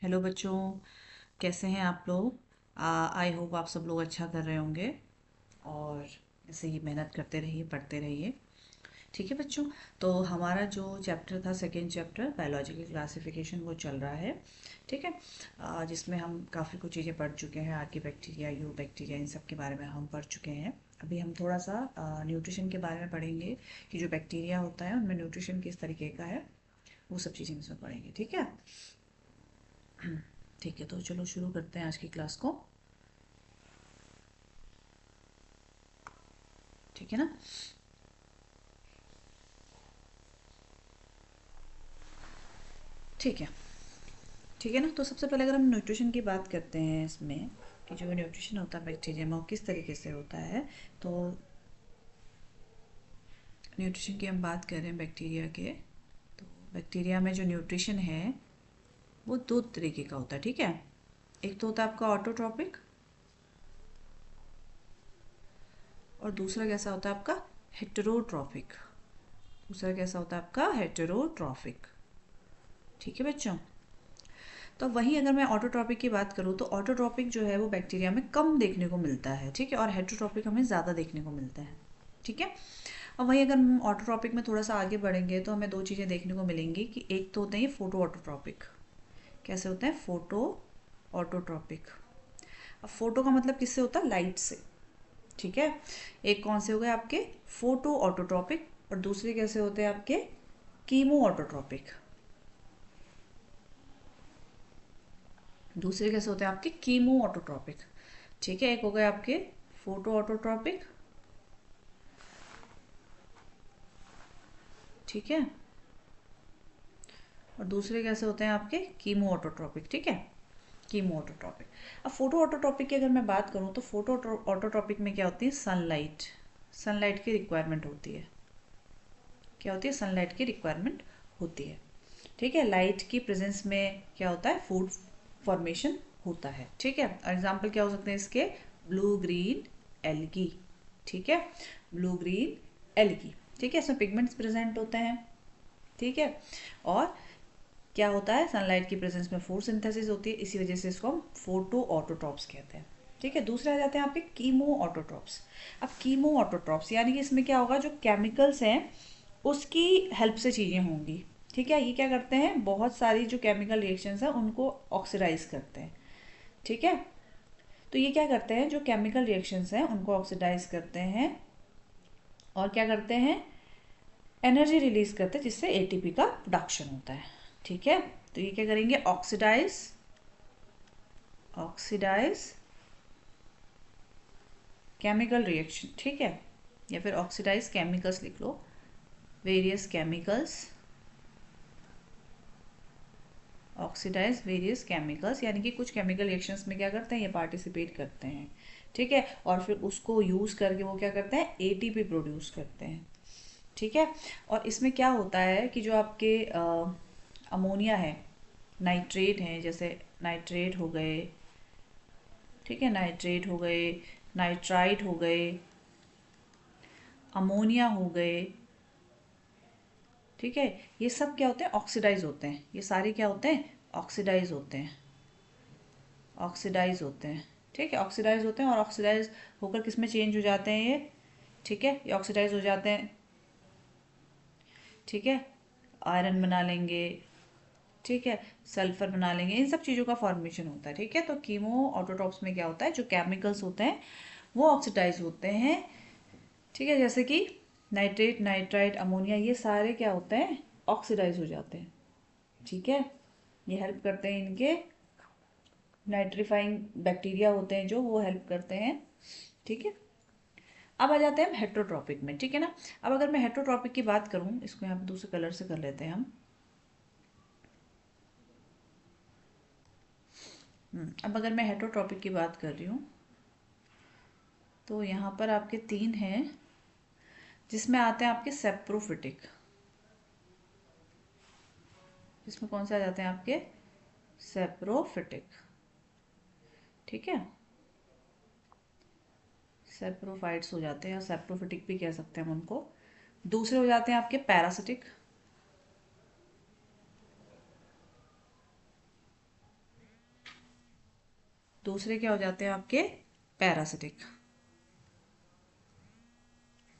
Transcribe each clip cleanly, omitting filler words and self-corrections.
Hello बच्चों, कैसे हैं आप लोग। आई होप आप सब लोग अच्छा कर रहे होंगे और ऐसे ही मेहनत करते रहिए, पढ़ते रहिए। ठीक है बच्चों। तो हमारा जो चैप्टर था, सेकेंड चैप्टर बायोलॉजी की क्लासिफिकेशन, वो चल रहा है। ठीक है। जिसमें हम काफ़ी कुछ चीज़ें पढ़ चुके हैं। आर्की बैक्टीरिया, यू बैक्टीरिया, इन सब के बारे में हम पढ़ चुके हैं। अभी हम थोड़ा सा न्यूट्रिशन के बारे में पढ़ेंगे कि जो बैक्टीरिया होता है उनमें न्यूट्रिशन किस तरीके का है, वो सब चीज़ें इसमें पढ़ेंगे। ठीक है। ठीक है, तो चलो शुरू करते हैं आज की क्लास को। ठीक है ना। ठीक है। ठीक है ना। तो सबसे पहले अगर हम न्यूट्रिशन की बात करते हैं इसमें, कि जो न्यूट्रिशन होता है बैक्टीरिया में वो किस तरीके से होता है, तो न्यूट्रिशन की हम बात कर रहे हैं बैक्टीरिया के। तो बैक्टीरिया में जो न्यूट्रिशन है वो दो तरीके का होता है। ठीक है। एक तो होता है आपका ऑटोट्रॉपिक, और दूसरा कैसा होता है आपका हेटेरोट्रॉपिक। दूसरा कैसा होता है आपका हेटेरोट्रॉपिक। ठीक है बच्चों। तो वहीं अगर मैं ऑटोट्रॉपिक की बात करूँ तो ऑटोट्रॉपिक जो है वो बैक्टीरिया में कम देखने को मिलता है। ठीक है। और हेटेरोट्रॉपिक हमें ज़्यादा देखने को मिलता है। ठीक है। और वहीं अगर हम ऑटोट्रॉपिक में थोड़ा सा आगे बढ़ेंगे तो हमें दो चीज़ें देखने को मिलेंगी कि एक तो होते हैं ये फोटो ऑटोट्रॉपिक। कैसे होते हैं? Photo autotrophic. अब फोटो का मतलब किससे होता है? लाइट से। ठीक है। एक कौन से हो गए आपके फोटो ऑटोट्रॉपिक, और दूसरे कैसे होते हैं आपके कीमो ऑटोट्रॉपिक। दूसरे कैसे होते हैं आपके कीमो ऑटोट्रॉपिक। ठीक है। एक हो गए आपके फोटो ऑटोट्रॉपिक। ठीक है। और दूसरे कैसे होते हैं आपके कीमो ऑटोट्रॉपिक। ठीक है। Chemo autotrophic. अब फोटो ऑटोट्रॉपिक की अगर मैं बात करूं तो फोटो ऑटोट्रॉपिक में क्या होती है? सनलाइट। सनलाइट की रिक्वायरमेंट होती है। क्या होती है? सनलाइट की रिक्वायरमेंट होती है। ठीक है। लाइट की प्रेजेंस में क्या होता है? फूड फॉर्मेशन होता है। ठीक है। एग्जाम्पल क्या हो सकते हैं इसके? Blue green algae. ठीक है। Blue green algae. ठीक है। इसमें पिगमेंट्स प्रेजेंट होते हैं। ठीक है। और क्या होता है? सनलाइट की प्रेजेंस में फूड सिंथेसिस होती है, इसी वजह से इसको हम फोटो ऑटोट्रॉप्स कहते हैं। ठीक है। दूसरे आ जाते हैं आपके कीमो ऑटोट्रॉप्स। अब कीमो ऑटोट्रॉप्स यानी कि इसमें क्या होगा? जो केमिकल्स हैं उसकी हेल्प से चीज़ें होंगी। ठीक है। ये क्या करते हैं? बहुत सारी जो केमिकल रिएक्शंस हैं उनको ऑक्सीडाइज करते हैं। ठीक है। तो ये क्या करते हैं? जो केमिकल रिएक्शंस हैं उनको ऑक्सीडाइज करते हैं और क्या करते हैं? एनर्जी रिलीज करते हैं, जिससे एटीपी का प्रोडक्शन होता है। ठीक है। तो ये क्या करेंगे? Oxidize, oxidize chemical reaction. ठीक है। या फिर ऑक्सीडाइज केमिकल्स लिख लो। Various chemicals, oxidize various chemicals, यानी कि कुछ केमिकल रिएक्शंस में क्या करते हैं? ये पार्टिसिपेट करते हैं। ठीक है। और फिर उसको यूज़ करके वो क्या करते हैं? एटीपी प्रोड्यूस करते हैं। ठीक है। और इसमें क्या होता है कि जो आपके अमोनिया है, नाइट्रेट हैं, जैसे नाइट्रेट हो गए, ठीक है, नाइट्रेट हो गए, नाइट्राइट हो गए, अमोनिया हो गए। ठीक है। ये सब क्या होते हैं? ऑक्सीडाइज होते हैं। ये सारे क्या होते हैं? ऑक्सीडाइज होते हैं। ऑक्सीडाइज होते हैं। ठीक है। ऑक्सीडाइज होते हैं और ऑक्सीडाइज होकर किस में चेंज हो जाते हैं ये? ठीक है। ये ऑक्सीडाइज हो जाते हैं। ठीक है। आयरन बना लेंगे। ठीक है। सल्फर बना लेंगे। इन सब चीज़ों का फॉर्मेशन होता है। ठीक है। तो कीमो ऑटोट्रॉप्स में क्या होता है? जो केमिकल्स होते हैं वो ऑक्सीडाइज होते हैं। ठीक है। जैसे कि नाइट्रेट, नाइट्राइट, अमोनिया, ये सारे क्या होते हैं? ऑक्सीडाइज हो जाते हैं। ठीक है। ये हेल्प करते हैं इनके नाइट्रीफाइंग बैक्टीरिया होते हैं जो, वो हेल्प करते हैं। ठीक है। अब आ जाते हैं हम हेट्रोट्रॉपिक में। ठीक है ना। अब अगर मैं हेट्रोट्रॉपिक की बात करूं, इसको यहाँ पे दूसरे कलर से कर लेते हैं हम। अब अगर मैं हेट्रोट्रॉपिक की बात कर रही हूँ तो यहाँ पर आपके तीन हैं, जिसमें आते हैं आपके सेप्रोफिटिक। जिसमें कौन से आ जाते हैं आपके? सेप्रोफिटिक। ठीक है। सेप्रोफाइट्स हो जाते हैं, और सेप्रोफिटिक भी कह सकते हैं हम उनको। दूसरे हो जाते हैं आपके पैरासिटिक। दूसरे क्या हो जाते हैं आपके पैरासिटिक,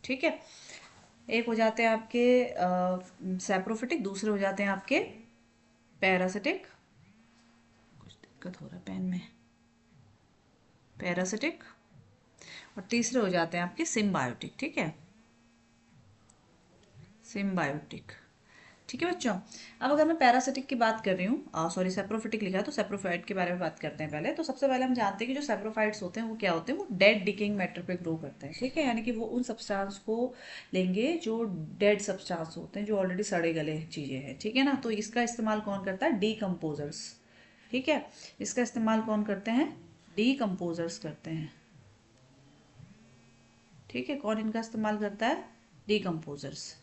ठीक है। एक हो जाते हैं आपके सैप्रोफिटिक, दूसरे हो जाते हैं आपके पैरासिटिक, कुछ दिक्कत हो रहा है पेन में, पैरासिटिक, और तीसरे हो जाते हैं आपके सिम्बायोटिक, ठीक है, सिम्बायोटिक, ठीक है बच्चों। अब अगर मैं पैरासिटिक की बात कर रही हूँ, सॉरी सेप्रोफिटिक लिखा है, तो सेप्रोफाइट के बारे में बात करते हैं पहले। तो सबसे पहले हम जानते हैं कि जो सेप्रोफाइट्स होते हैं वो क्या होते हैं, वो डेड डिकेइंग मैटर पे ग्रो करते हैं, ठीक है। यानी कि वो उन सब्सटेंस को लेंगे जो डेड सब्सटेंस होते हैं, जो ऑलरेडी सड़े गले चीज़ें हैं, ठीक है ना। तो इसका इस्तेमाल कौन करता है, डीकम्पोजर्स, ठीक है। इसका इस्तेमाल कौन करते हैं, डीकम्पोजर्स करते हैं, ठीक है। कौन इनका इस्तेमाल करता है, डीकम्पोजर्स,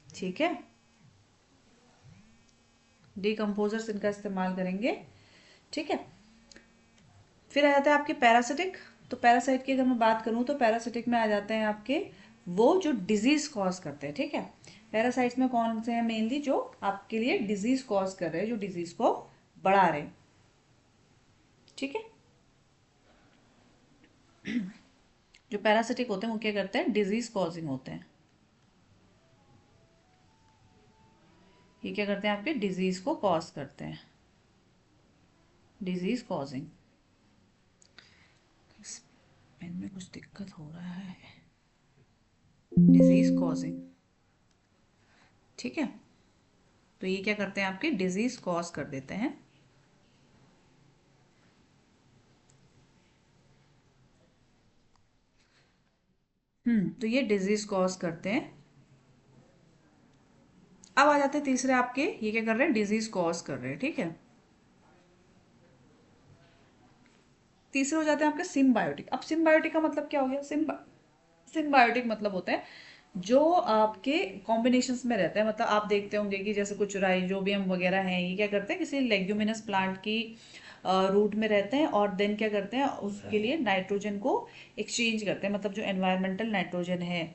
ठीक है। डीकम्पोजर्स इनका इस्तेमाल करेंगे, ठीक है। फिर आ जाता है आपके पैरासिटिक। तो पैरासाइट की अगर मैं बात करूं तो पैरासिटिक में आ जाते हैं आपके वो जो डिजीज कॉज करते हैं, ठीक है। पैरासाइट्स में कौन से हैं, मेनली जो आपके लिए डिजीज कॉज कर रहे हैं, जो डिजीज को बढ़ा रहे हैं, ठीक है। जो पैरासिटिक होते हैं वो क्या करते हैं, डिजीज कॉजिंग होते हैं, ये क्या करते हैं, आपके डिजीज को कॉज करते हैं, डिजीज कॉजिंग। इस पेन में कुछ दिक्कत हो रहा है, डिजीज कॉजिंग, ठीक है। तो ये क्या करते हैं, आपके डिजीज कॉज कर देते हैं, तो ये डिजीज कॉज करते हैं। अब आ जाते हैं तीसरे आपके, ये क्या कर रहे हैं, डिजीज कॉज कर रहे हैं, ठीक है। तीसरे हो जाते हैं आपके सिम्बायोटिक। अब सिम्बायोटिक का मतलब क्या हो गया, सिम्बायोटिक मतलब होता है जो आपके कॉम्बिनेशंस में रहता है। मतलब आप देखते होंगे कि जैसे कुछ राइजोबियम वगैरह हैं, ये क्या करते हैं, किसी लेग्यूमिनस प्लांट की रूट में रहते हैं, और देन क्या करते हैं, उसके लिए नाइट्रोजन को एक्सचेंज करते हैं, मतलब जो एनवायरमेंटल नाइट्रोजन है,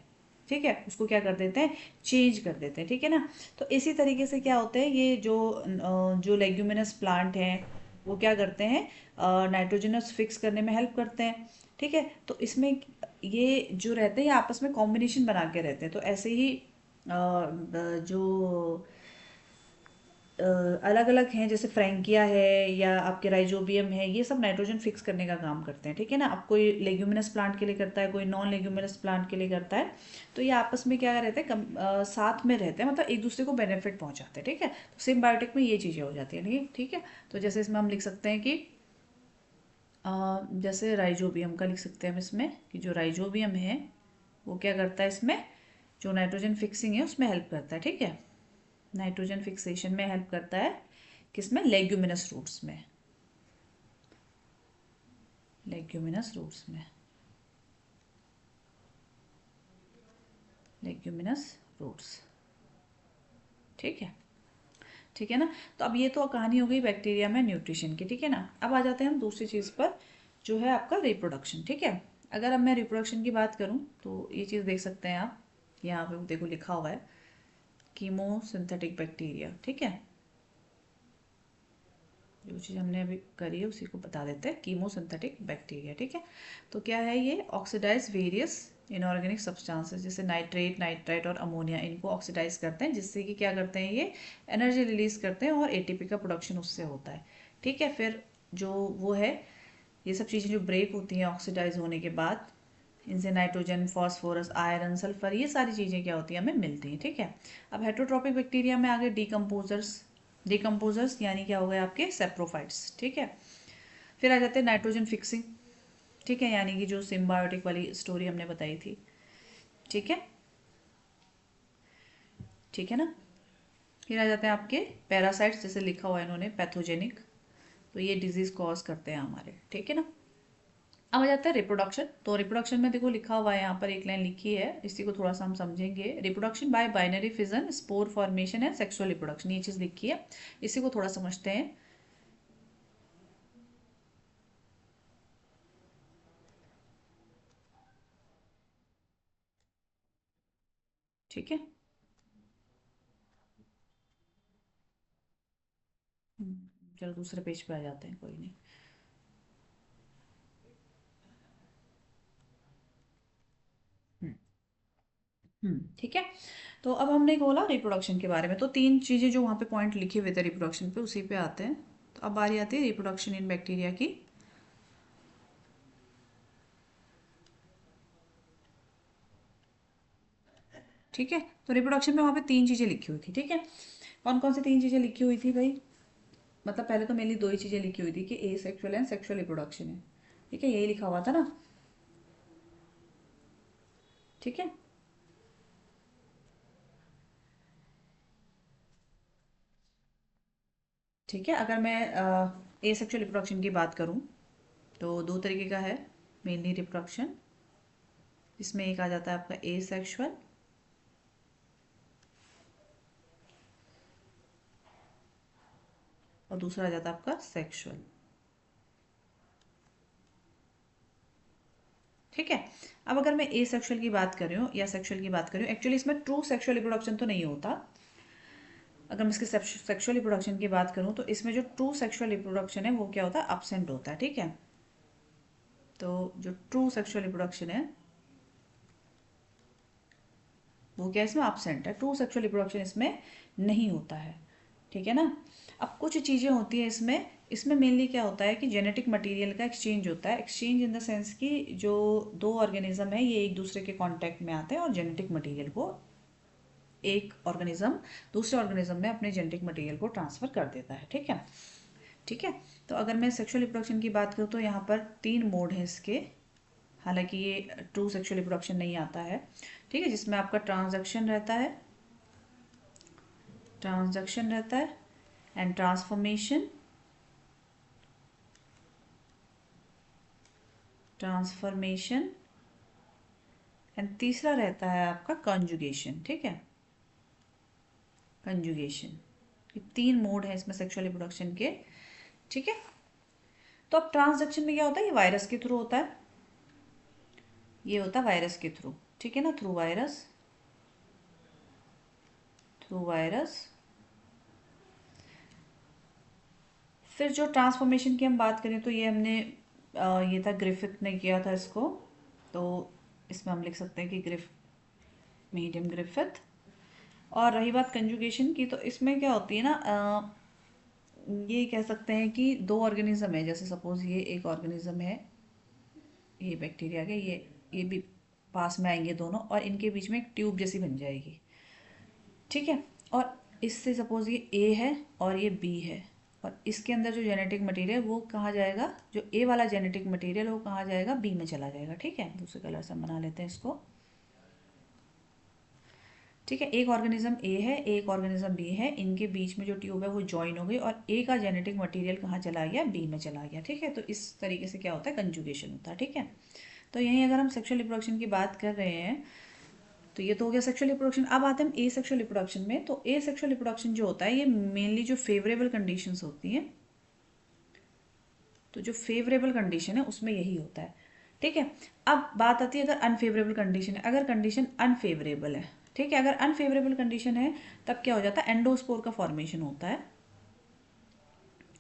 ठीक है, उसको क्या कर देते हैं, चेंज कर देते हैं, ठीक है ना। तो इसी तरीके से क्या होता है, ये जो लेग्यूमिनस प्लांट हैं वो क्या करते हैं, नाइट्रोजनस फिक्स करने में हेल्प करते हैं, ठीक है। तो इसमें ये जो रहते हैं ये आपस में कॉम्बिनेशन बना के रहते हैं। तो ऐसे ही जो अलग अलग हैं, जैसे फ्रैंकिया है या आपके राइजोबियम है, ये सब नाइट्रोजन फिक्स करने का काम करते हैं, ठीक है ना। अब कोई लेग्यूमिनस प्लांट के लिए करता है, कोई नॉन लेग्यूमिनस प्लांट के लिए करता है। तो ये आपस में क्या रहते हैं, साथ में रहते हैं, मतलब एक दूसरे को बेनिफिट पहुंचाते हैं, ठीक है। तो सिम्बायोटिक में ये चीज़ें हो जाती हैं, ठीक है। तो जैसे इसमें हम लिख सकते हैं कि जैसे राइजोबियम का लिख सकते हैं हम इसमें कि जो राइजोबियम है वो क्या करता है, इसमें जो नाइट्रोजन फिक्सिंग है उसमें हेल्प करता है, ठीक है। नाइट्रोजन फिक्सेशन में हेल्प करता है, किसमें, लेग्यूमिनस रूट्स में, लेग्यूमिनस रूट्स में, लेग्यूमिनस रूट्स, ठीक है, ठीक है ना। तो अब ये तो कहानी हो गई बैक्टीरिया में न्यूट्रिशन की, ठीक है ना। अब आ जाते हैं हम दूसरी चीज़ पर, जो है आपका रिप्रोडक्शन, ठीक है। अगर अब मैं रिप्रोडक्शन की बात करूँ तो ये चीज़ देख सकते हैं आप, यहाँ पे देखो लिखा हुआ है कीमोसिंथेटिक बैक्टीरिया, ठीक है। जो चीज़ हमने अभी करी है उसी को बता देते हैं, कीमोसिंथेटिक बैक्टीरिया, ठीक है। तो क्या है, ये ऑक्सीडाइज वेरियस इनऑर्गेनिक सब्सटेंसेस जैसे नाइट्रेट, नाइट्राइट और अमोनिया, इनको ऑक्सीडाइज करते हैं, जिससे कि क्या करते हैं, ये एनर्जी रिलीज करते हैं और एटीपी का प्रोडक्शन उससे होता है, ठीक है। फिर जो वो है, ये सब चीज़ें जो ब्रेक होती हैं ऑक्सीडाइज होने के बाद, इनसे नाइट्रोजन, फॉस्फोरस, आयरन, सल्फर, ये सारी चीज़ें क्या होती हैं, हमें मिलती हैं, ठीक है। अब हेटरोट्रॉपिक बैक्टीरिया में आगे डीकम्पोजर्स, डीकम्पोजर्स यानी क्या हो गए आपके सेप्रोफाइट्स, ठीक है। फिर आ जाते हैं नाइट्रोजन फिक्सिंग, ठीक है, यानी कि जो सिम्बायोटिक वाली स्टोरी हमने बताई थी, ठीक है, ठीक है ना। फिर आ जाते हैं आपके पैरासाइट्स, जैसे लिखा हुआ है इन्होंने पैथोजेनिक, तो ये डिजीज कॉज करते हैं हमारे, ठीक है ना। अब आ जाता है रिप्रोडक्शन। तो रिप्रोडक्शन में देखो लिखा हुआ है, यहाँ पर एक लाइन लिखी है, इसी को थोड़ा सा हम समझेंगे। Reproduction by binary fission, spore formation and sexual reproduction, ये चीज़ लिखी है, इसी को थोड़ा समझते हैं, ठीक है। चलो दूसरे पेज पे आ जाते हैं, कोई नहीं। ठीक है। तो अब हमने बोला रिप्रोडक्शन के बारे में, तो तीन चीज़ें जो वहाँ पे पॉइंट लिखे हुए थे रिप्रोडक्शन पे, उसी पे आते हैं। तो अब बारी आती है रिप्रोडक्शन इन बैक्टीरिया की। ठीक है, तो रिप्रोडक्शन में वहाँ पे तीन चीज़ें लिखी हुई थी। ठीक है, कौन कौन सी तीन चीज़ें लिखी हुई थी भाई? मतलब पहले तो मेनली दो ही चीज़ें लिखी हुई थी कि ए सेक्सुअल एंड सेक्सुअल रिप्रोडक्शन है। ठीक है, यही लिखा हुआ था ना। ठीक है, ठीक है। अगर मैं ए सेक्सुअल रिप्रोडक्शन की बात करूँ तो दो तरीके का है मेनली रिप्रोडक्शन। इसमें एक आ जाता है आपका ए सेक्सुअल, और दूसरा आ जाता है आपका सेक्सुअल। ठीक है, अब अगर मैं ए सेक्सुअल की बात कर रही हूँ या सेक्सुअल की बात कर रही हूँ, एक्चुअली इसमें ट्रू सेक्सुअल रिप्रोडक्शन तो नहीं होता। अगर मैं इसके सेक्सुअल रिप्रोडक्शन की बात करूँ तो इसमें जो ट्रू सेक्सुअल रिप्रोडक्शन है वो क्या होता है? एब्सेंट होता है। ठीक है, तो जो ट्रू सेक्सुअल रिप्रोडक्शन है वो क्या इसमें एब्सेंट है, ट्रू सेक्सुअल रिप्रोडक्शन इसमें नहीं होता है। ठीक है ना। अब कुछ चीज़ें होती हैं इसमें, इसमें मेनली क्या होता है कि जेनेटिक मटेरियल का एक्सचेंज होता है। एक्सचेंज इन द सेंस कि जो दो ऑर्गेनिज्म है ये एक दूसरे के कांटेक्ट में आते हैं और जेनेटिक मटेरियल को एक ऑर्गेनिज्म दूसरे ऑर्गेनिज्म में अपने जेनेटिक मटेरियल को ट्रांसफ़र कर देता है। ठीक है, ठीक है। तो अगर मैं सेक्सुअल रिप्रोडक्शन की बात करूँ तो यहाँ पर तीन मोड हैं इसके। हालांकि ये ट्रू सेक्सुअल रिप्रोडक्शन नहीं आता है। ठीक है, जिसमें आपका ट्रांसडक्शन रहता है एंड ट्रांसफॉर्मेशन एंड तीसरा रहता है आपका कंजुगेशन। ठीक है, कंजुगेशन। ये तीन मोड है इसमें सेक्सुअल रिप्रोडक्शन के। ठीक है, तो अब ट्रांसडक्शन में क्या होता है? ये वायरस के थ्रू होता है, ये होता है वायरस के थ्रू। ठीक है ना, थ्रू वायरस। फिर जो ट्रांसफॉर्मेशन की हम बात करें तो ये हमने ये था ग्रिफिथ ने किया था इसको, तो इसमें हम लिख सकते हैं कि मीडियम ग्रिफिथ। और रही बात कंजुगेशन की, तो इसमें क्या होती है ना, ये कह सकते हैं कि दो ऑर्गेनिज्म है, जैसे सपोज ये एक ऑर्गेनिज्म है, ये बैक्टीरिया के, ये भी पास में आएंगे दोनों और इनके बीच में एक ट्यूब जैसी बन जाएगी। ठीक है, और इससे सपोज ये ए है और ये बी है, और इसके अंदर जो जेनेटिक मटेरियल वो कहाँ जाएगा? जो ए वाला जेनेटिक मटेरियल वो कहाँ जाएगा? बी में चला जाएगा। ठीक है, दूसरे कलर से हम बना लेते हैं इसको। ठीक है, एक ऑर्गेनिज्म ए है, एक ऑर्गेनिज्म बी है, इनके बीच में जो ट्यूब है वो ज्वाइन हो गई और ए का जेनेटिक मटेरियल कहाँ चला गया? बी में चला गया। ठीक है, तो इस तरीके से क्या होता है? कंजुगेशन होता है। ठीक है, तो यहीं अगर हम सेक्सुअल रिप्रोडक्शन की बात कर रहे हैं तो ये तो हो गया सेक्सुअल रिप्रोडक्शन। अब आते हैं हम ए सेक्सुअल रिप्रोडक्शन में। तो ए सेक्सुअल रिप्रोडक्शन जो होता है ये मेनली जो फेवरेबल कंडीशंस होती हैं, तो जो फेवरेबल कंडीशन है उसमें यही होता है। ठीक है, अब बात आती है अगर अनफेवरेबल कंडीशन है, अगर कंडीशन अनफेवरेबल है। ठीक है, अगर अनफेवरेबल कंडीशन है तब क्या हो जाता है? एंडोस्पोर का फॉर्मेशन होता है,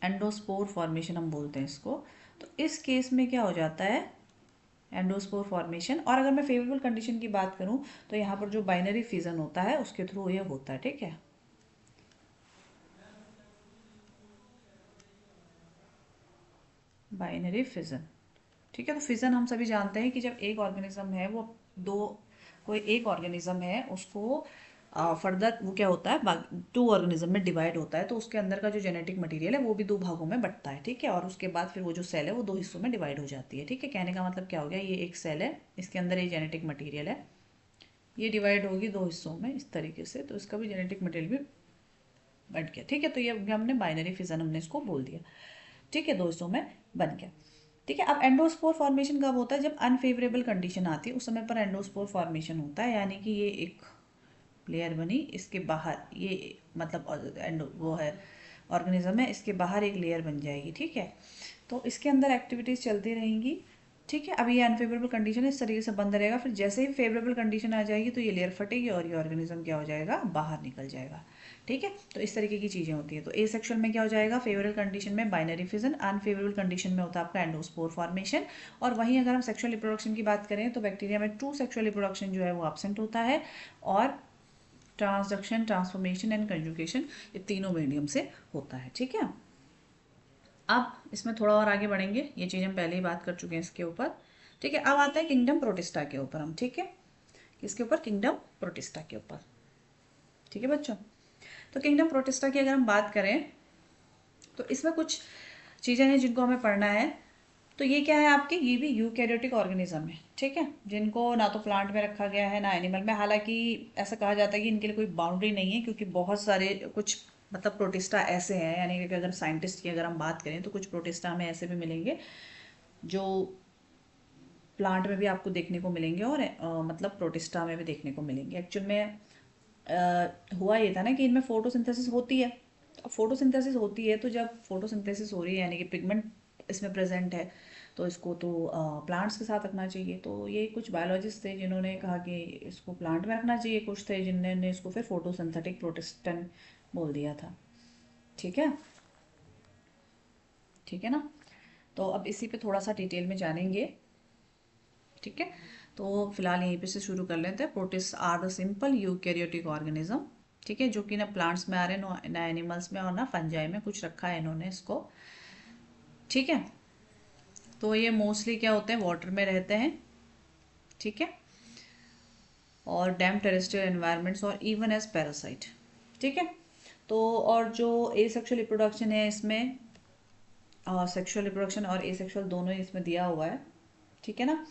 एंडोस्पोर फॉर्मेशन हम बोलते हैं इसको। तो इस केस में क्या हो जाता है? Endospore formation. और अगर मैं फेवरेबल कंडीशन की बात करूं तो यहाँ पर जो बाइनरी फिजन होता है उसके थ्रू ये होता है। ठीक है, बाइनरी फिजन। ठीक है, तो फिजन हम सभी जानते हैं कि जब एक ऑर्गेनिज्म है वो दो कोई एक ऑर्गेनिज्म है उसको फर्दर वो क्या होता है? टू ऑर्गेनिज्म में डिवाइड होता है, तो उसके अंदर का जो जेनेटिक मटेरियल है वो भी दो भागों में बंटता है। ठीक है, और उसके बाद फिर वो जो सेल है वो दो हिस्सों में डिवाइड हो जाती है। ठीक है, कहने का मतलब क्या हो गया? ये एक सेल है, इसके अंदर ये जेनेटिक मटीरियल है, ये डिवाइड होगी दो हिस्सों में इस तरीके से, तो इसका भी जेनेटिक मटेरियल भी बट गया। ठीक है, तो ये हमने बाइनरी फिजन हमने इसको बोल दिया। ठीक है, दो हिस्सों में बन गया। ठीक है, अब एंडोस्पोर फॉर्मेशन कब होता है? जब अनफेवरेबल कंडीशन आती है उस समय पर एंडोस्पोर फॉर्मेशन होता है, यानी कि ये एक लेयर बनी, इसके बाहर ये मतलब एंडो वो है ऑर्गेनिज्म है, इसके बाहर एक लेयर बन जाएगी। ठीक है, तो इसके अंदर एक्टिविटीज़ चलती रहेंगी ठीक है। अभी ये अनफेवरेबल कंडीशन है, इस तरीके से बंद रहेगा, फिर जैसे ही फेवरेबल कंडीशन आ जाएगी तो ये लेयर फटेगी और ये ऑर्गेनिज्म क्या हो जाएगा, बाहर निकल जाएगा। ठीक है, तो इस तरीके की चीज़ें होती हैं। तो एसेक्सुअल में क्या हो जाएगा, फेवरेबल कंडीशन में बाइनरी फिजन, अनफेवरेबल कंडीशन में होता है आपका एंडोस्पोर फॉर्मेशन। और वहीं अगर हम सेक्सुअल रिप्रोडक्शन की बात करें तो बैक्टीरिया में ट्रू सेक्सुअल रिप्रोडक्शन जो है वो एब्सेंट होता है, और ट्रांसडक्शन, ट्रांसफॉर्मेशन एंड कंजुगेशन ये तीनों मीडियम से होता है। ठीक है, अब इसमें थोड़ा और आगे बढ़ेंगे, ये चीज़ हम पहले ही बात कर चुके हैं इसके ऊपर। ठीक है, अब आते हैं किंगडम प्रोटिस्टा के ऊपर हम। ठीक है, किसके ऊपर, किंगडम प्रोटिस्टा के ऊपर। ठीक है बच्चों, तो किंगडम प्रोटिस्टा की अगर हम बात करें तो इसमें कुछ चीज़ें हैं जिनको हमें पढ़ना है। तो ये क्या है आपके, ये भी यूकैरियोटिक ऑर्गेनिज्म है। ठीक है, जिनको ना तो प्लांट में रखा गया है ना एनिमल में। हालांकि ऐसा कहा जाता है कि इनके लिए कोई बाउंड्री नहीं है, क्योंकि बहुत सारे कुछ मतलब प्रोटिस्टा ऐसे हैं, यानी कि अगर साइंटिस्ट की अगर हम बात करें तो कुछ प्रोटिस्टा हमें ऐसे भी मिलेंगे जो प्लांट में भी आपको देखने को मिलेंगे और मतलब प्रोटिस्टा में भी देखने को मिलेंगे। एक्चुअल में हुआ ये था ना कि इनमें फोटोसिंथेसिस होती है। अब फोटोसिंथेसिस होती है तो जब फोटोसिंथेसिस हो रही है यानी कि पिगमेंट इसमें प्रेजेंट है, तो इसको तो प्लांट्स के साथ रखना चाहिए। तो ये कुछ बायोलॉजिस्ट थे जिन्होंने कहा कि इसको प्लांट में रखना चाहिए, कुछ थे जिन्होंने इसको फिर फोटोसिंथेटिक प्रोटिस्टन बोल दिया था। ठीक है, ठीक है ना। तो अब इसी पे थोड़ा सा डिटेल में जानेंगे। ठीक है, तो फिलहाल यहीं पे से शुरू कर लेते हैं। Protist are the simple eukaryotic organism. ठीक है, जो कि ना प्लांट्स में आ रहे हैं ना एनिमल्स में और ना फंजाई में, कुछ रखा है इन्होंने इसको। ठीक है, तो ये मोस्टली क्या होते हैं, वाटर में रहते हैं। ठीक है, और डैम टेरेस्ट्रियल एनवायरनमेंट्स और इवन एज पैरासाइट। ठीक है, तो और जो एसेक्सुअल रिप्रोडक्शन है इसमें, सेक्सुअल रिप्रोडक्शन और एसेक्सुअल दोनों ही इसमें दिया हुआ है। ठीक है ना।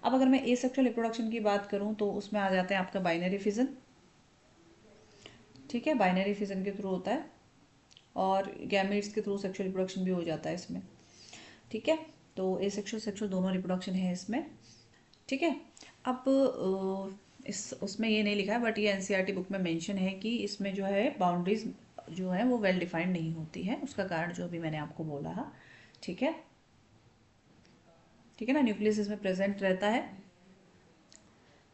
अब अगर मैं एसेक्सुअल रिप्रोडक्शन की बात करूं तो उसमें आ जाते हैं आपका बाइनरी फिजन। ठीक है, बाइनरी फिजन के थ्रू होता है, और गैमेट्स के थ्रू सेक्सुअल रिप्रोडक्शन भी हो जाता है इसमें। ठीक है, तो एसेक्सुअल सेक्सुअल दोनों रिप्रोडक्शन है इसमें। ठीक है, अब इस उसमें ये नहीं लिखा है, बट ये एनसीईआरटी बुक में मेंशन है कि इसमें जो है बाउंड्रीज जो है वो वेल डिफाइंड नहीं होती है। उसका कारण जो भी मैंने आपको बोला है। ठीक है, ठीक है ना, न्यूक्लियस इसमें प्रेजेंट रहता है।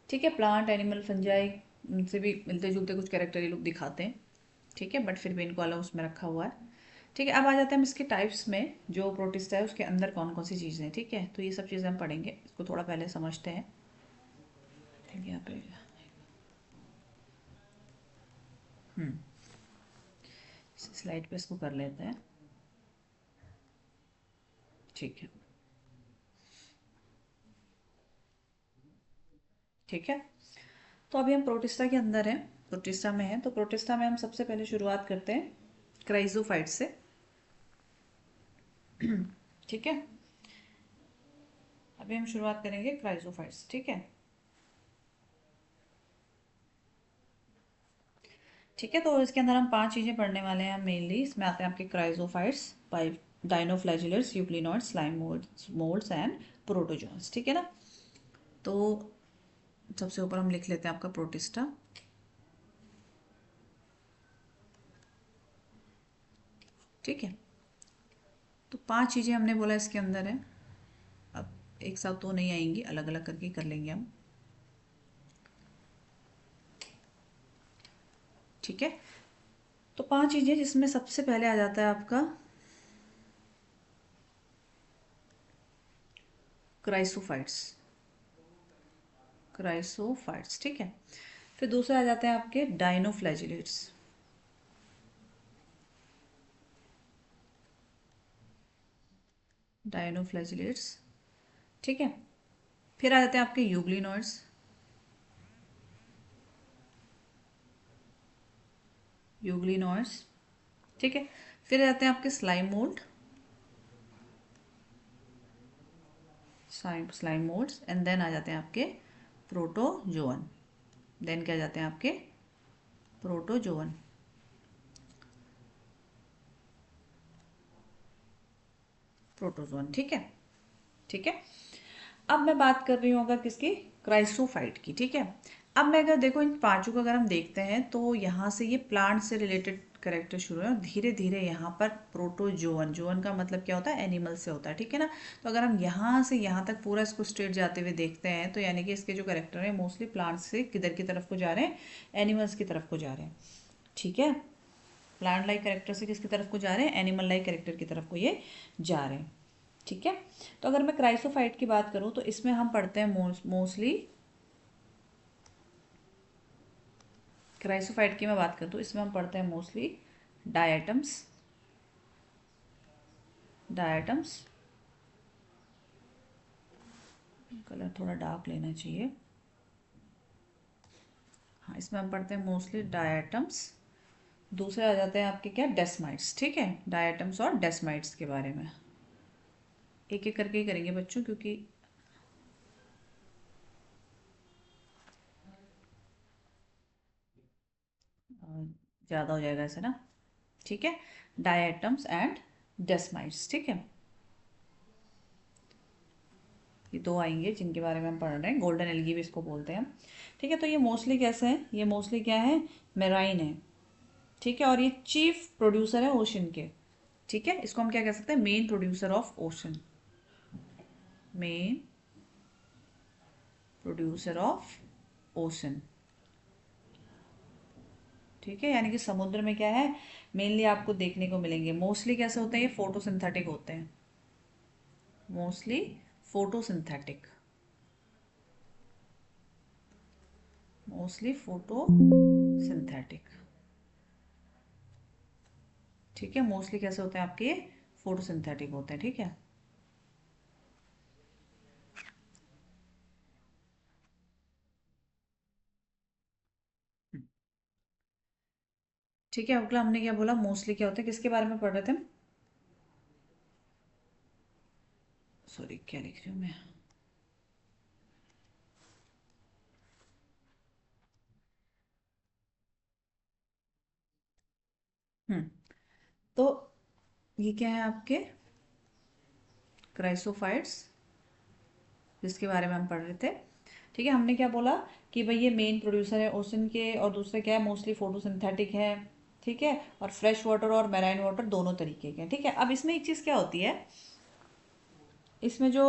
ठीक है, प्लांट एनिमल फंजाई उनसे भी मिलते जुलते कुछ कैरेक्टर ये लोग दिखाते हैं। ठीक है, बट फिर भी इनको अलग उसमें रखा हुआ है। ठीक है, अब आ जाते हैं हम इसके टाइप्स में, जो प्रोटिस्ट है उसके अंदर कौन कौन सी चीज़ें हैं। ठीक है, तो ये सब चीज़ें हम पढ़ेंगे, इसको थोड़ा पहले समझते हैं। ठीक है, यहाँ पे स्लाइड पे इसको कर लेते हैं। ठीक है, ठीक है, तो अभी हम प्रोटिस्टा के अंदर हैं, प्रोटिस्टा में हैं। तो प्रोटिस्टा में हम सबसे पहले शुरुआत करते हैं क्राइजोफाइट से। ठीक है, अभी हम शुरुआत करेंगे क्राइजोफाइट्स। ठीक है, ठीक है, तो इसके अंदर हम 5 चीज़ें पढ़ने वाले हैं मेनली। इसमें आते हैं आपके chrysophytes, pipe, dinoflagellates, euglenoids, slime moulds and protozoans. ठीक है ना। तो सबसे ऊपर हम लिख लेते हैं आपका प्रोटिस्टा। ठीक है, तो 5 चीज़ें हमने बोला इसके अंदर है। अब एक साथ तो नहीं आएंगी, अलग अलग करके कर लेंगे हम। ठीक है, तो 5 चीज़ें जिसमें सबसे पहले आ जाता है आपका क्राइसोफाइट्स। क्राइसोफाइट्स, ठीक है। फिर दूसरे आ जाते हैं आपके डाइनोफ्लैजिलेट्स। डाइनोफ्लैजिलेट्स, ठीक है। फिर आ जाते हैं आपके यूग्लिनॉइड्स। यूग्लिनॉइड्स, ठीक है। फिर आ जाते हैं आपके slime mould, slime moulds, and then आ जाते हैं आपके प्रोटोजोअन। देन क्या आ जाते हैं आपके प्रोटोजोअन। प्रोटोजोअन, ठीक है, ठीक है। अब मैं बात कर रही हूँ अगर किसकी, क्राइसोफाइट की। ठीक है, अब मैं अगर देखो इन पांचों को अगर हम देखते हैं तो यहाँ से ये प्लांट से रिलेटेड करेक्टर शुरू है और धीरे धीरे यहाँ पर प्रोटोजोअन, जोअन का मतलब क्या होता है, एनिमल से होता है, ठीक है ना। तो अगर हम यहाँ से यहाँ तक पूरा इसको स्ट्रेट जाते हुए देखते हैं तो यानी कि इसके जो करेक्टर हैं मोस्टली प्लांट्स से किधर की तरफ को जा रहे हैं, एनिमल्स की तरफ को जा रहे हैं, ठीक है। प्लांट लाइक करेक्टर से किसकी तरफ को जा रहे हैं, एनिमल लाइक करेक्टर की तरफ को ये जा रहे हैं, ठीक है। तो अगर मैं क्राइसोफाइट की बात करूँ तो इसमें हम पढ़ते हैं मोस्टली, क्राइसोफाइट की मैं बात करूँ तो इसमें हम पढ़ते हैं मोस्टली डायटम्स, डायटम्स, कलर थोड़ा डार्क लेना चाहिए, हाँ इसमें हम पढ़ते हैं मोस्टली डायटम्स। दूसरे आ जाते हैं आपके क्या, डेस्माइट्स, ठीक है, डायटम्स और डेस्माइट्स के बारे में एक एक करके ही करेंगे बच्चों, क्योंकि ज़्यादा हो जाएगा ऐसे ना, ठीक है। डायटम्स एंड डेस्माइट्स, ठीक है, ये दो आएंगे जिनके बारे में हम पढ़ रहे हैं, गोल्डन एल्गी भी इसको बोलते हैं, ठीक है। तो ये मोस्टली कैसे हैं, ये मोस्टली क्या है, मेराइन है, ठीक है, और ये चीफ प्रोड्यूसर है ओशन के, ठीक है। इसको हम क्या कह सकते हैं, main producer of ocean, main producer of ocean, ठीक है। यानी कि समुद्र में क्या है, मेनली आपको देखने को मिलेंगे, मोस्टली कैसे होते हैं, ये फोटोसिंथेटिक होते हैं, मोस्टली फोटोसिंथेटिक, मोस्टली फोटोसिंथेटिक, ठीक है। मोस्टली कैसे होते हैं आपके, फोटोसिंथेटिक होते हैं, ठीक है। ठीक है, अगला हमने क्या बोला, मोस्टली क्या होता है, किसके बारे में पढ़ रहे थे हम, सॉरी क्या लिख रही हूँ मैं, हम्म, तो ये क्या है आपके क्राइसोफाइट्स, जिसके बारे में हम पढ़ रहे थे, ठीक है। हमने क्या बोला कि भाई ये मेन प्रोड्यूसर है ओशन के, और दूसरे क्या है, मोस्टली फोटोसिंथेटिक है, ठीक है, और फ्रेश वाटर और मैराइन वाटर दोनों तरीके के हैं, ठीक है। अब इसमें एक चीज़ क्या होती है, इसमें जो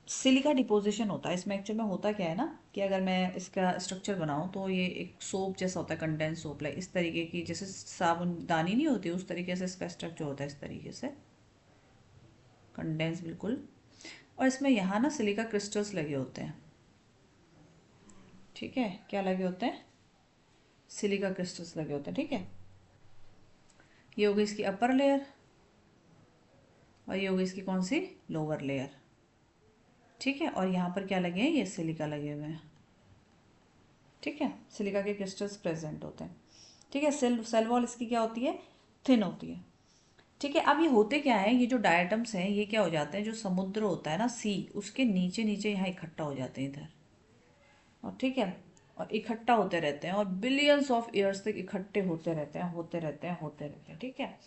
सिलिका डिपोजिशन होता है, इसमें एक्चुअल में होता क्या है ना, कि अगर मैं इसका स्ट्रक्चर बनाऊं तो ये एक सोप जैसा होता है, कंडेंस सोप, लाइक इस तरीके की, जैसे साबुन दानी नहीं होती उस तरीके से इसका स्ट्रक्चर होता है, इस तरीके से कंडेंस बिल्कुल। और इसमें यहाँ ना सिलिका क्रिस्टल्स लगे होते हैं, ठीक है, क्या लगे होते हैं, सिलिका क्रिस्टल्स लगे होते हैं, ठीक है। ये होगी इसकी अपर लेयर और ये होगी इसकी कौन सी, लोअर लेयर, ठीक है। और यहाँ पर क्या लगे हैं, ये सिलिका लगे हुए हैं, ठीक है, सिलिका के क्रिस्टल्स प्रेजेंट होते हैं, ठीक है। सेल सेल वॉल इसकी क्या होती है, थिन होती है, ठीक है। अब ये होते क्या है, ये जो डायटम्स हैं ये क्या हो जाते हैं, जो समुद्र होता है ना, सी, उसके नीचे नीचे यहाँ इकट्ठा हो जाते हैं इधर, और ठीक है, और इकट्ठा होते रहते हैं और बिलियंस ऑफ ईयर्स तक इकट्ठे होते रहते हैं, होते रहते हैं, होते रहते हैं, ठीक है,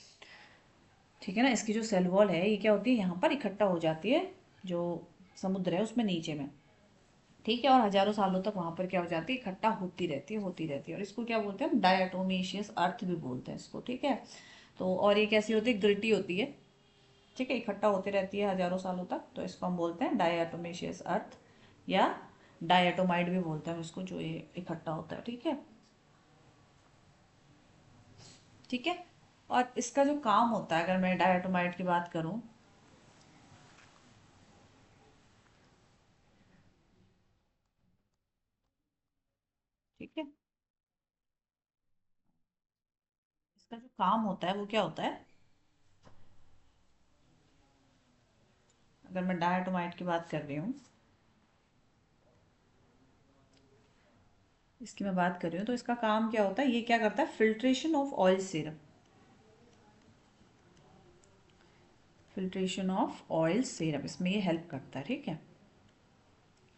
ठीक है ना। इसकी जो सेल वॉल है ये क्या होती है, यहाँ पर इकट्ठा हो जाती है, जो समुद्र है उसमें नीचे में, ठीक है, और हजारों सालों तक वहां पर क्या हो जाती है, इकट्ठा होती रहती है, होती रहती है, और इसको क्या बोलते हैं, डायटोमेशियस अर्थ भी बोलते हैं इसको, ठीक है। तो और ये कैसी होती है, ग्रिटी होती है, ठीक है, इकट्ठा होती रहती है हजारों सालों तक, तो इसको हम बोलते हैं डायटोमेशियस अर्थ, या डायटोमाइट भी बोलते हैं इसको, जो ये इकट्ठा होता है, ठीक है, ठीक है। और इसका जो काम होता है, अगर मैं डायटोमाइट की बात करूं, ठीक है, इसका जो काम होता है वो क्या होता है, अगर मैं डायटोमाइट की बात कर रही हूँ, इसकी मैं बात कर रही हूँ, तो इसका काम क्या होता है, ये क्या करता है, filtration of oil syrup, filtration of oil syrup, इसमें ये हेल्प करता है, ठीक है,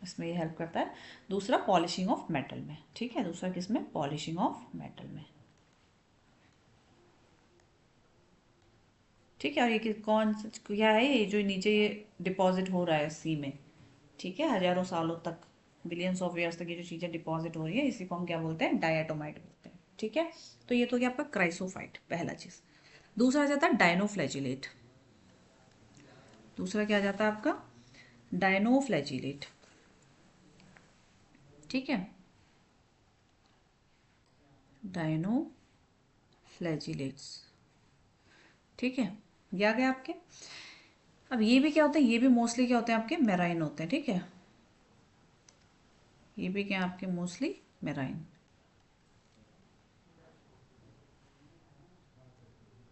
इसमें ये हेल्प करता है। दूसरा पॉलिशिंग ऑफ मेटल में, ठीक है, दूसरा किसमें, पॉलिशिंग ऑफ मेटल में, ठीक है। और ये कौन क्या है, ये जो नीचे ये डिपॉजिट हो रहा है सी में, ठीक है, हजारों सालों तक, बिलियंस ऑफ ईयर्स तक ये जो चीज़ें डिपॉजिट हो रही है इसी को हम क्या बोलते हैं, डायटोमाइट बोलते हैं। ठीक है, तो ये तो क्या आपका क्राइसोफाइट पहला चीज़। दूसरा आ जाता है डायनोफ्लैजिलेट। दूसरा क्या आ जाता है आपका, डायनोफ्लैजिलेट। ठीक है, डायनोफ्लैजिलेट्स। ठीक है, ये आ गया आपके। अब ये भी क्या होते हैं, ये भी मोस्टली क्या होते हैं आपके, मेराइन होते हैं। ठीक है, ये भी क्या आपके मोस्टली मेराइन।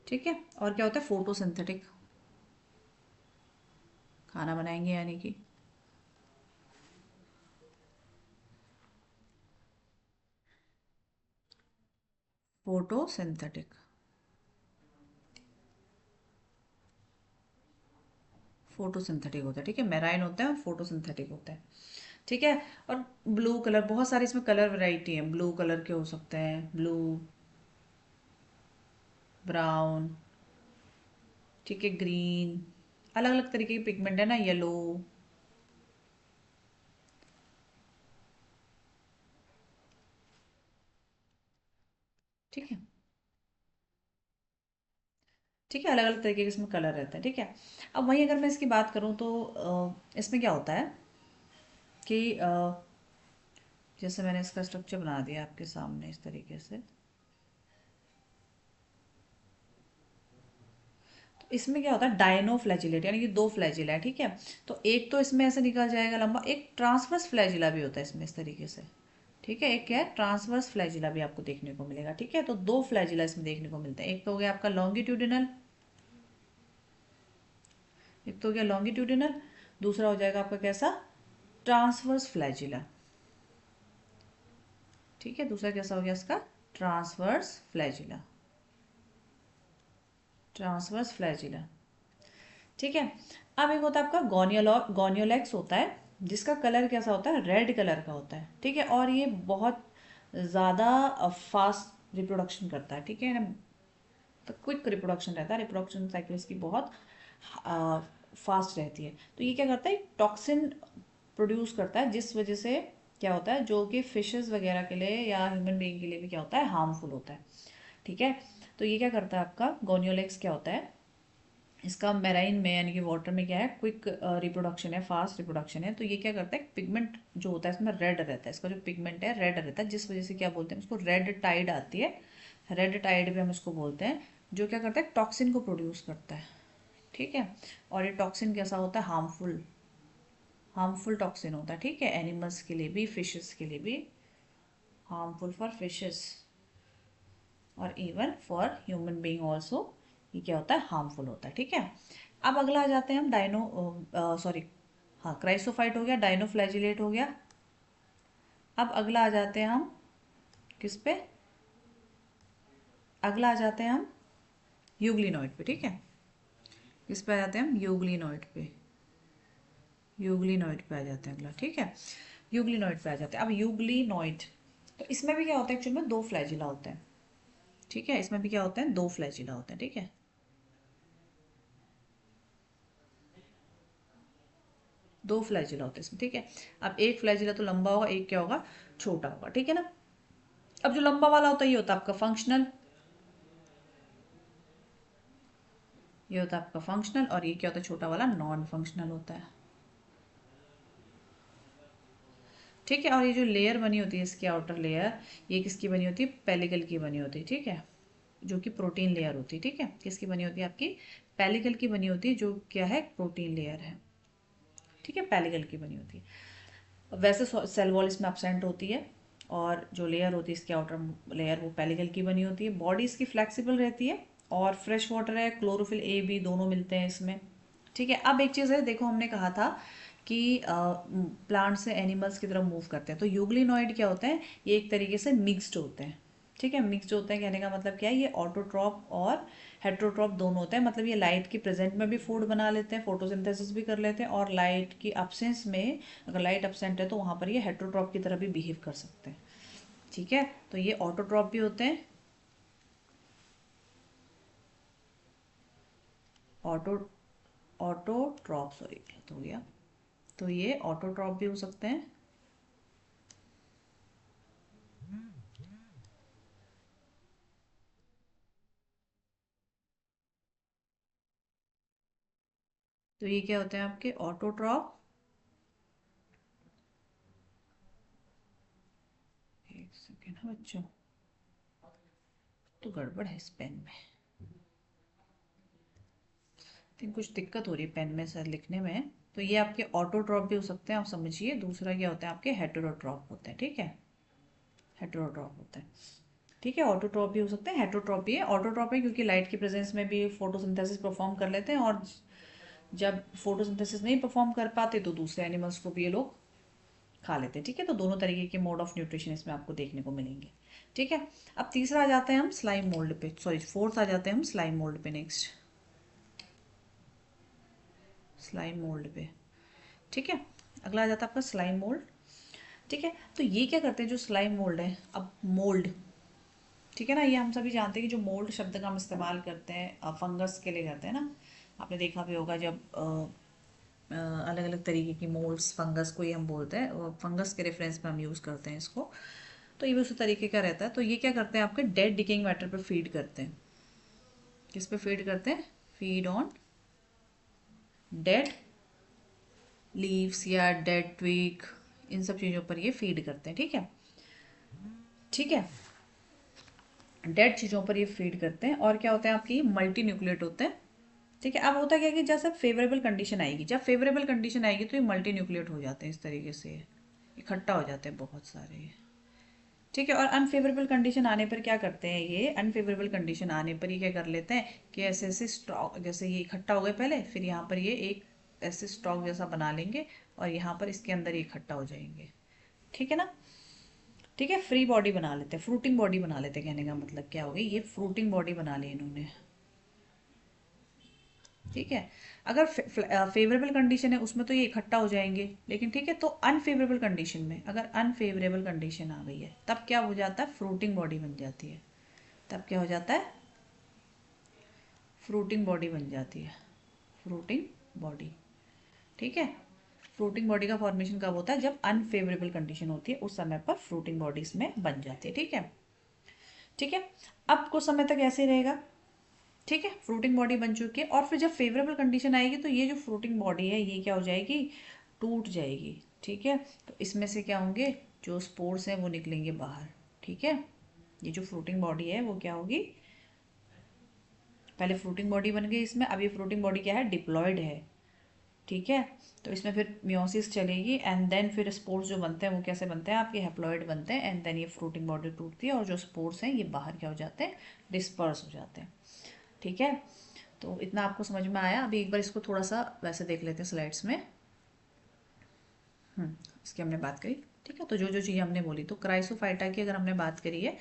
ठीक है, और क्या होता है, फोटोसिंथेटिक, खाना बनाएंगे यानी कि। फोटोसिंथेटिक, फोटोसिंथेटिक होता है। ठीक है, मेराइन होता है और फोटोसिंथेटिक होता है। ठीक है, और ब्लू कलर, बहुत सारे इसमें कलर वैरायटी है। ब्लू कलर के हो सकते हैं, ब्लू, ब्राउन, ठीक है, ग्रीन, अलग अलग तरीके की पिगमेंट है ना, येलो। ठीक है, ठीक है, अलग अलग तरीके के इसमें कलर रहते हैं। ठीक है, अब वहीं अगर मैं इसकी बात करूँ तो इसमें क्या होता है कि जैसे मैंने इसका स्ट्रक्चर बना दिया आपके सामने इस तरीके से, तो इसमें क्या होता है, डायनो फ्लैजिलेट, यानी कि दो फ्लैजिला है। ठीक है, तो एक तो इसमें ऐसे निकल जाएगा लंबा, एक ट्रांसवर्स फ्लैजिला भी होता है इसमें इस तरीके से। ठीक है, एक क्या है, ट्रांसवर्स फ्लैजिला भी आपको देखने को मिलेगा। ठीक है, तो दो फ्लैजिला इसमें देखने को मिलते हैं। एक तो हो गया आपका लॉन्गिट्यूडिनल, एक तो हो गया लॉन्गिट्यूडिनल, दूसरा हो जाएगा आपका कैसा, ट्रांसवर्स फ्लैजिला। ठीक है, दूसरा कैसा हो गया इसका, ट्रांसवर्स फ्लैजिला, ट्रांसवर्स फ्लैजिला। ठीक है, अब एक होता है आपका गोनियोलेक्स होता है, जिसका कलर कैसा होता है, रेड कलर का होता है। ठीक है, और ये बहुत ज़्यादा फास्ट रिप्रोडक्शन करता है। ठीक है ना, तो क्विक रिप्रोडक्शन रहता है, रिप्रोडक्शन साइकिल इसकी बहुत फास्ट रहती है। तो ये क्या करता है, टॉक्सिन प्रोड्यूस करता है, जिस वजह से क्या होता है, जो कि फिशेस वगैरह के लिए या ह्यूमन बीइंग के लिए भी क्या होता है, हार्मफुल होता है। ठीक है, तो ये क्या करता है आपका गोनियोलेक्स, क्या होता है इसका, मेराइन में यानी कि वाटर में क्या है, क्विक रिप्रोडक्शन है, फास्ट रिप्रोडक्शन है। तो ये क्या करता है, पिगमेंट जो होता है इसमें रेड रहता है, इसका जो पिगमेंट है रेड रहता है, जिस वजह से क्या बोलते हैं उसको, रेड टाइड आती है। रेड टाइड भी हम इसको बोलते हैं, जो क्या करता है, टॉक्सिन को प्रोड्यूस करता है। ठीक है, और ये टॉक्सिन कैसा होता है, हार्मफुल, हार्मफुल टॉक्सिन होता है। ठीक है, एनिमल्स के लिए भी, फिशेस के लिए भी, हार्मफुल फॉर फिशेस और even for human being also, ये क्या होता है, हार्मफुल होता है। ठीक है, अब अगला आ जाते हैं हम डायनो, सॉरी, हाँ, क्राइसोफाइट हो गया, डायनोफ्लैजिलेट हो गया। अब अगला आ जाते हैं हम किस पे, अगला आ जाते हैं हम यूग्लिनॉइड पे। ठीक है, किस पे आ जाते हैं हम, यूग्लिनॉइड पे, यूग्लिनॉइड पे आ जाते हैं अगला। ठीक है, यूग्लिनॉइड पे आ जाते हैं। अब यूग्लिनॉइड, तो इसमें भी क्या होता है, एक्चुअली में दो फ्लैजिला होते हैं। ठीक है, इसमें भी क्या होते हैं, दो फ्लैजिला होते हैं। ठीक है, दो फ्लैजिला होते हैं इसमें। ठीक है, अब एक फ्लैजिला तो लंबा होगा, एक क्या होगा, छोटा होगा। ठीक है ना, अब जो लंबा वाला होता है ये होता है आपका फंक्शनल, ये होता है आपका फंक्शनल, और ये क्या होता है, छोटा वाला नॉन फंक्शनल होता है। ठीक है, और ये जो लेयर बनी होती है इसकी आउटर लेयर, ये किसकी बनी होती है, पेलिकल की बनी होती है। ठीक है, जो कि प्रोटीन लेयर होती है। ठीक है, किसकी बनी होती है आपकी, पेलिकल की बनी होती है, जो क्या है, प्रोटीन लेयर है। ठीक है, पेलिकल की बनी होती है। वैसे सेल वॉल इसमें अपसेंट होती है, और जो लेयर होती है इसकी आउटर लेयर वो पेलिकल की बनी होती है। बॉडी इसकी फ्लेक्सिबल रहती है, और फ्रेश वाटर है, क्लोरोफिल ए बी दोनों मिलते हैं इसमें। ठीक है, अब एक चीज़ है, देखो हमने कहा था कि प्लांट से एनिमल्स की तरफ मूव करते हैं, तो यूग्लिनॉइड क्या होते हैं, ये एक तरीके से मिक्स्ड होते हैं। ठीक है, मिक्स्ड होते हैं, कहने का मतलब क्या है, ये ऑटोट्रॉप और हेट्रोट्रॉप दोनों होते हैं। मतलब ये लाइट की प्रेजेंट में भी फूड बना लेते हैं, फोटोसिंथेसिस भी कर लेते हैं, और लाइट की अब्सेंस में, अगर लाइट अब्सेंट है तो वहाँ पर ये हेट्रोट्रॉप की तरह भी बिहेव कर सकते हैं। ठीक है, तो ये ऑटोट्रॉप भी होते हैं, ऑटो ऑटोट्रॉप, सॉरी तो हो गया, तो ये ऑटोट्रॉप भी हो सकते हैं, तो ये क्या होते हैं आपके ऑटोट्रॉप। एक सेकेंड बच्चों, तो गड़बड़ है इस पेन में, लेकिन कुछ दिक्कत हो रही है पेन में सर लिखने में। तो ये आपके ऑटोट्रॉप भी हो सकते हैं, आप समझिए। दूसरा क्या होता है आपके हेटेरोट्रॉप होते हैं, ठीक है, हेटेरोट्रॉप होता है, ठीक है। ऑटोट्रॉप भी हो सकते हैं, हेटेरोट्रॉप भी है। ऑटोट्रॉप है क्योंकि लाइट की प्रेजेंस में भी फोटोसिंथेसिस परफॉर्म कर लेते हैं, और जब फोटोसिंथेसिस नहीं परफॉर्म कर पाते तो दूसरे एनिमल्स को भी ये लोग खा लेते हैं, ठीक है। तो दोनों तरीके के मोड ऑफ न्यूट्रिशन इसमें आपको देखने को मिलेंगे, ठीक है। अब तीसरा आ जाते हैं हम स्लाइम मोल्ड पे, सॉरी फोर्थ आ जाते हैं हम स्लाइम मोल्ड पे नेक्स्ट, स्लाइम मोल्ड पे, ठीक है। अगला आ जाता है आपका स्लाइम मोल्ड, ठीक है। तो ये क्या करते हैं जो स्लाइम मोल्ड है, अब मोल्ड, ठीक है ना, ये हम सभी जानते हैं कि जो मोल्ड शब्द का हम इस्तेमाल करते हैं फंगस के लिए करते हैं ना। आपने देखा भी होगा जब अलग अलग तरीके की मोल्ड्स, फंगस को ये हम बोलते हैं, फंगस के रेफरेंस में हम यूज़ करते हैं इसको। तो ये भी उसी तरीके का रहता है। तो ये क्या करते हैं आपके डेड डिकेइंग मैटर पर फीड करते हैं। किस पे फीड करते हैं? फीड ऑन डेड लीव्स या डेड ट्विग, इन सब चीज़ों पर ये फीड करते हैं, ठीक है, ठीक है। डेड चीज़ों पर ये फीड करते हैं। और क्या होते हैं आपकी मल्टी न्यूक्लिएट होते हैं, ठीक है। अब होता क्या है कि जैसे फेवरेबल कंडीशन आएगी, जब फेवरेबल कंडीशन आएगी तो ये मल्टी न्यूक्लिएट हो जाते हैं, इस तरीके से इकट्ठा हो जाते हैं बहुत सारे, ठीक है। और अनफेवरेबल कंडीशन आने पर क्या करते हैं, ये अनफेवरेबल कंडीशन आने पर ये क्या कर लेते हैं कि ऐसे ऐसे स्टॉक, जैसे ये इकट्ठा हो गए पहले, फिर यहाँ पर ये एक ऐसे स्टॉक जैसा बना लेंगे और यहाँ पर इसके अंदर ये इकट्ठा हो जाएंगे, ठीक है ना, ठीक है। फ्री बॉडी बना लेते हैं, फ्रूटिंग बॉडी बना लेते हैं, कहने का मतलब क्या हो गई, ये फ्रूटिंग बॉडी बना ली इन्होंने, ठीक है। अगर फेवरेबल कंडीशन है उसमें तो ये इकट्ठा हो जाएंगे, लेकिन ठीक है, तो अनफेवरेबल कंडीशन में, अगर अनफेवरेबल कंडीशन आ गई है तब क्या हो जाता है, फ्रूटिंग बॉडी बन जाती है। तब क्या हो जाता है, फ्रूटिंग बॉडी बन जाती है, फ्रूटिंग बॉडी, ठीक है। फ्रूटिंग बॉडी का फॉर्मेशन कब होता है, जब अनफेवरेबल कंडीशन होती है, उस समय पर फ्रूटिंग बॉडी इसमें बन जाती है, ठीक है, ठीक है। अब कुछ समय तक ऐसे ही रहेगा, ठीक है, फ्रूटिंग बॉडी बन चुकी है। और फिर जब फेवरेबल कंडीशन आएगी तो ये जो फ्रूटिंग बॉडी है ये क्या हो जाएगी, टूट जाएगी, ठीक है। तो इसमें से क्या होंगे, जो स्पोर्स हैं वो निकलेंगे बाहर, ठीक है। ये जो फ्रूटिंग बॉडी है वो क्या होगी, पहले फ्रूटिंग बॉडी बन गई इसमें, अब ये फ्रूटिंग बॉडी क्या है, डिप्लॉयड है, ठीक है। तो इसमें फिर मियोसिस चलेगी एंड देन फिर स्पोर्स जो बनते हैं वो कैसे बनते हैं आपके, हैप्लॉइड बनते हैं, एंड देन ये फ्रूटिंग बॉडी टूटती है और जो स्पोर्स हैं ये बाहर क्या हो जाते हैं, डिस्पर्स हो जाते हैं, ठीक है। तो इतना आपको समझ में आया। अभी एक बार इसको थोड़ा सा वैसे देख लेते हैं स्लाइड्स में। इसकी हमने बात करी, ठीक है। तो जो जो चीज़ हमने बोली, तो क्राइसोफाइटा की अगर हमने बात करी है,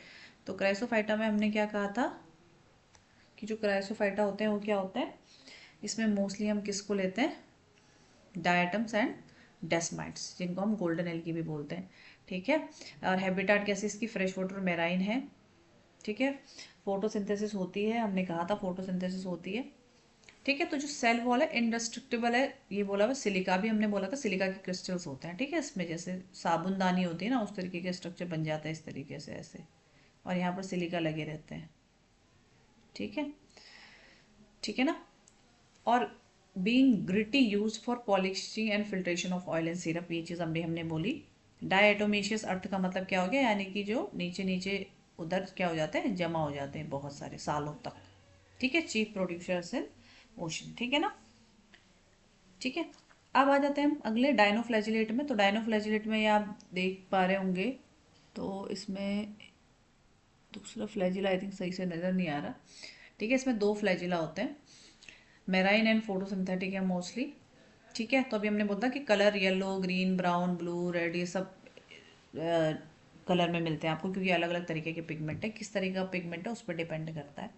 तो क्राइसोफाइटा में हमने क्या कहा था कि जो क्राइसोफाइटा होते हैं वो क्या होते हैं, इसमें मोस्टली हम किसको लेते हैं, डायटम्स एंड डेस्माइट्स, जिनको हम गोल्डन एल्गी भी बोलते हैं, ठीक है। और हैबिटाट कैसे इसकी फ्रेश वाटर मेराइन है, ठीक है। फोटोसिंथेसिस होती है, हमने कहा था फोटोसिंथेसिस होती है, ठीक है। तो जो सेल वॉल है इंडेस्ट्रक्टिबल है, ये बोला हुआ। सिलिका भी हमने बोला था, सिलिका के क्रिस्टल्स होते हैं, ठीक है। इसमें जैसे साबुनदानी होती है ना, उस तरीके के स्ट्रक्चर बन जाता है इस तरीके से ऐसे, और यहाँ पर सिलिका लगे रहते हैं, ठीक है, ठीक है ना। और being gritty use for polishing and filtration of oil and syrup, ये चीज़ हमने बोली। डायटोमेशियस अर्थ का मतलब क्या हो गया, यानी कि जो नीचे नीचे उधर क्या हो जाते हैं, जमा हो जाते हैं बहुत सारे सालों तक, ठीक है। चीफ प्रोड्यूसर्स इन ओशन, ठीक है ना, ठीक है। अब आ जाते हैं हम अगले डायनोफ्लैजिलेट में। तो डायनोफ्लैजिलेट में ये आप देख पा रहे होंगे, तो इसमें दूसरा फ्लैजिला आई थिंक सही से नज़र नहीं आ रहा, ठीक है। इसमें दो फ्लैजिला होते हैं, मेराइन एंड फोटोसिंथेटिक है मोस्टली, ठीक है। तो अभी हमने बोला कि colour yellow, green, brown, blue, red, ये सब कलर में मिलते हैं आपको, क्योंकि अलग अलग तरीके के पिगमेंट है, किस तरीके का पिगमेंट है उस पर डिपेंड करता है,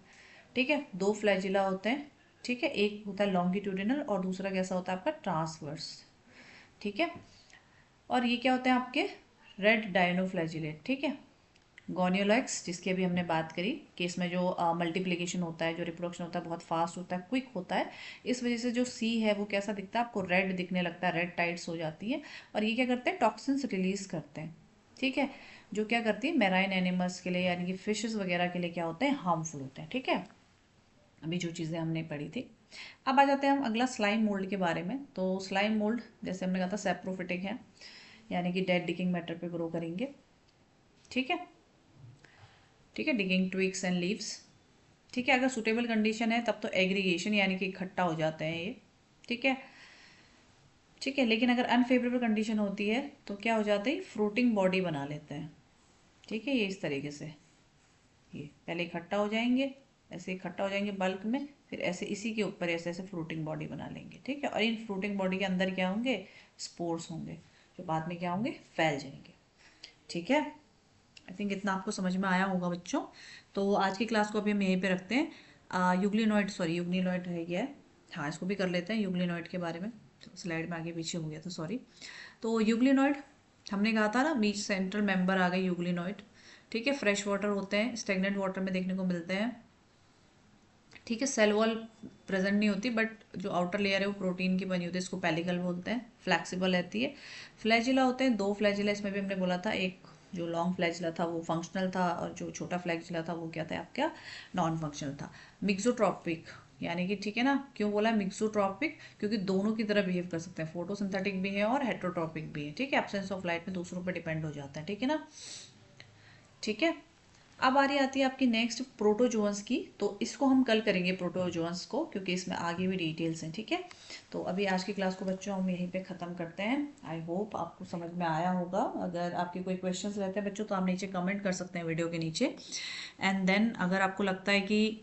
ठीक है। दो फ्लैजिला होते हैं, ठीक है। एक होता है लॉन्गिट्यूडिनल और दूसरा कैसा होता है आपका, ट्रांसवर्स, ठीक है। और ये क्या होते हैं आपके, रेड डायनोफ्लैजिलेट, ठीक है। गोनियोलैक्स, जिसकी अभी हमने बात करी कि इसमें जो मल्टीप्लिकेशन होता है, जो रिप्रोडक्शन होता है बहुत फास्ट होता है, क्विक होता है, इस वजह से जो सी है वो कैसा दिखता है आपको, रेड दिखने लगता है, रेड टाइड्स हो जाती है। और ये क्या करते हैं, टॉक्सिन्स रिलीज करते हैं, ठीक है, जो क्या करती है, मैराइन एनिमल्स के लिए यानी कि फिशेस वगैरह के लिए क्या होते हैं, हार्मफुल होते हैं, ठीक है। अभी जो चीज़ें हमने पढ़ी थी। अब आ जाते हैं हम अगला स्लाइम मोल्ड के बारे में। तो स्लाइम मोल्ड जैसे हमने कहा था सैप्रोफिटिक है, यानी कि डेड डिगिंग मैटर पे ग्रो करेंगे। ठीक है, ठीक है, डिगिंग ट्विग्स एंड लीव्स। ठीक है, अगर सुटेबल कंडीशन है तब तो एग्रीगेशन यानी कि इकट्ठा हो जाते हैं ये। ठीक है, ठीक है, लेकिन अगर अनफेवरेबल कंडीशन होती है तो क्या हो जाते हैं, फ्रूटिंग बॉडी बना लेते हैं। ठीक है, ये इस तरीके से ये पहले इकट्ठा हो जाएंगे, ऐसे इकट्ठा हो जाएंगे बल्क में, फिर ऐसे इसी के ऊपर ऐसे ऐसे फ्रूटिंग बॉडी बना लेंगे। ठीक है, और इन फ्रूटिंग बॉडी के अंदर क्या होंगे, स्पोर्स होंगे, जो बाद में क्या होंगे, फैल जाएंगे। ठीक है, आई थिंक इतना आपको समझ में आया होगा बच्चों। तो आज की क्लास को अभी हम यहीं पे रखते हैं। यूग्लिनॉइड, सॉरी यूग्लिनॉइड रह गया है, हाँ इसको भी कर लेते हैं यूग्लिनॉइड के बारे में। तो स्लाइड में आगे पीछे हो गया था, सॉरी। तो यूग्लिनॉइड हमने कहा था ना, बीच सेंट्रल मेंबर आ गए यूग्लिनॉइड। ठीक है, फ्रेश वाटर होते हैं, स्टेगनेंट वाटर में देखने को मिलते हैं। ठीक है, सेल वॉल प्रेजेंट नहीं होती, बट जो आउटर लेयर है वो प्रोटीन की बनी होती है, इसको पेलिकल बोलते हैं, फ्लैक्सिबल रहती है। फ्लैजिला होते हैं, दो फ्लैजिला इसमें भी हमने बोला था, एक जो लॉन्ग फ्लैजिला था वो फंक्शनल था, और जो छोटा फ्लैजिला था वो क्या था आपका, नॉन फंक्शनल था। मिक्सोट्रॉपिक यानी कि, ठीक है ना, क्यों बोला है मिक्सोट्रॉपिक, क्योंकि दोनों की तरह बिहेव कर सकते हैं, फोटोसिंथेटिक भी है और हेट्रोट्रॉपिक भी है। ठीक है, एब्सेंस ऑफ लाइट में दूसरों पर डिपेंड हो जाता है। ठीक है ना, ठीक है। अब आ रही आती है आपकी नेक्स्ट प्रोटोजोअन्स की। तो इसको हम कल करेंगे प्रोटोजोअन्स को, क्योंकि इसमें आगे भी डिटेल्स हैं। ठीक है, तो अभी आज की क्लास को बच्चों हम यहीं पे ख़त्म करते हैं। आई होप आपको समझ में आया होगा। अगर आपके कोई क्वेश्चंस रहते हैं बच्चों तो आप नीचे कमेंट कर सकते हैं वीडियो के नीचे। एंड देन अगर आपको लगता है कि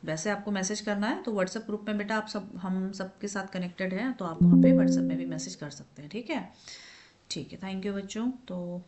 वैसे आपको मैसेज करना है तो व्हाट्सएप ग्रुप में बेटा आप सब, हम सबके साथ कनेक्टेड हैं, तो आप वहाँ पे व्हाट्सएप में भी मैसेज कर सकते हैं। ठीक है, ठीक है, थैंक यू बच्चों। तो